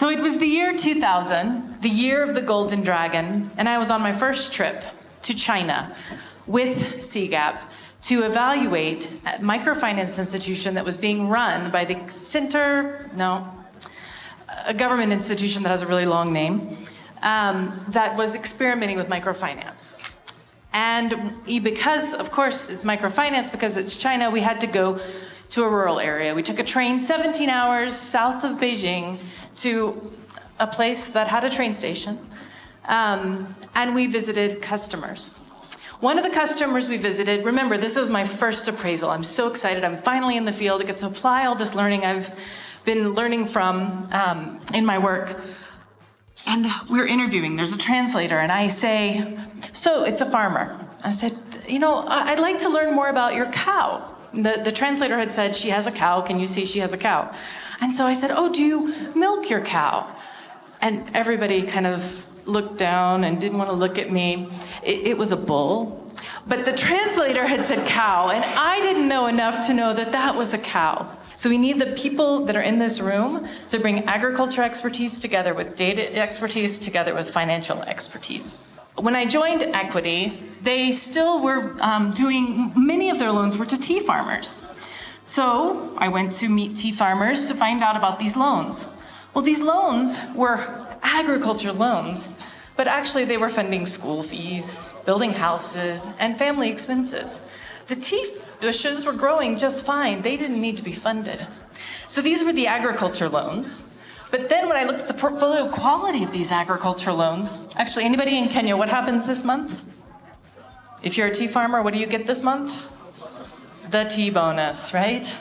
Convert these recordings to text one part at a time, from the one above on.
So it was the year 2000, the year of the Golden Dragon, and I was on my first trip to China with CGAP to evaluate a microfinance institution that was being run by a government institution that has a really long name, that was experimenting with microfinance. And because, of course, it's microfinance, because it's China, we had to go to a rural area. We took a train 17 hours south of Beijing to a place that had a train station, and we visited customers. One of the customers we visited, remember, this is my first appraisal. I'm so excited. I'm finally in the field. I get to apply all this learning I've been learning from in my work. And we're interviewing. There's a translator, and I say, so it's a farmer. I said, I'd like to learn more about your cow. The translator had said, she has a cow. Can you see she has a cow? And so I said, oh, do you milk your cow? And everybody kind of looked down and didn't want to look at me. It was a bull. But the translator had said cow, and I didn't know enough to know that that was a cow. So we need the people that are in this room to bring agriculture expertise together with data expertise together with financial expertise. When I joined Equity, they still were doing, many of their loans were to tea farmers. So I went to meet tea farmers to find out about these loans. Well, these loans were agriculture loans, but actually they were funding school fees, building houses, and family expenses. The tea bushes were growing just fine. They didn't need to be funded. So these were the agriculture loans. But then when I looked at the portfolio quality of these agriculture loans, actually, anybody in Kenya, what happens this month? If you're a tea farmer, what do you get this month? The tea bonus, right?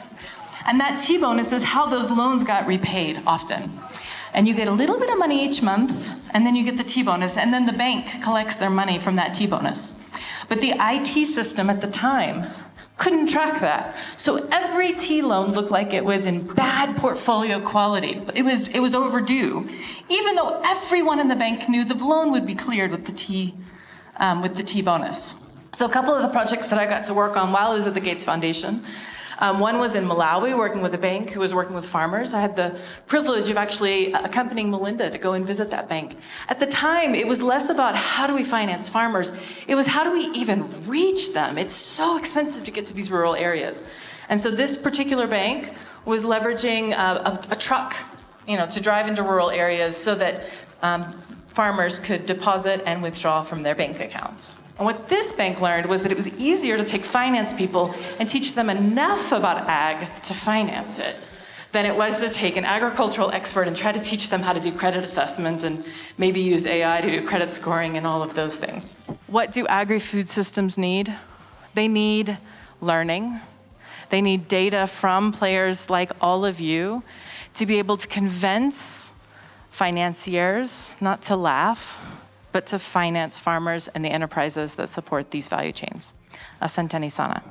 And that tea bonus is how those loans got repaid often. And you get a little bit of money each month, and then you get the tea bonus, and then the bank collects their money from that tea bonus. But the IT system at the time couldn't track that. So every tea loan looked like it was in bad portfolio quality. It was overdue, even though everyone in the bank knew the loan would be cleared with the tea bonus. So a couple of the projects that I got to work on while I was at the Gates Foundation, one was in Malawi, working with a bank who was working with farmers. I had the privilege of actually accompanying Melinda to go and visit that bank. At the time, it was less about how do we finance farmers, it was how do we even reach them? It's so expensive to get to these rural areas. And so this particular bank was leveraging a truck, to drive into rural areas so that farmers could deposit and withdraw from their bank accounts. And what this bank learned was that it was easier to take finance people and teach them enough about ag to finance it than it was to take an agricultural expert and try to teach them how to do credit assessment and maybe use AI to do credit scoring and all of those things. What do agri-food systems need? They need learning. They need data from players like all of you to be able to convince financiers not to laugh, but to finance farmers and the enterprises that support these value chains. Asanteni sana.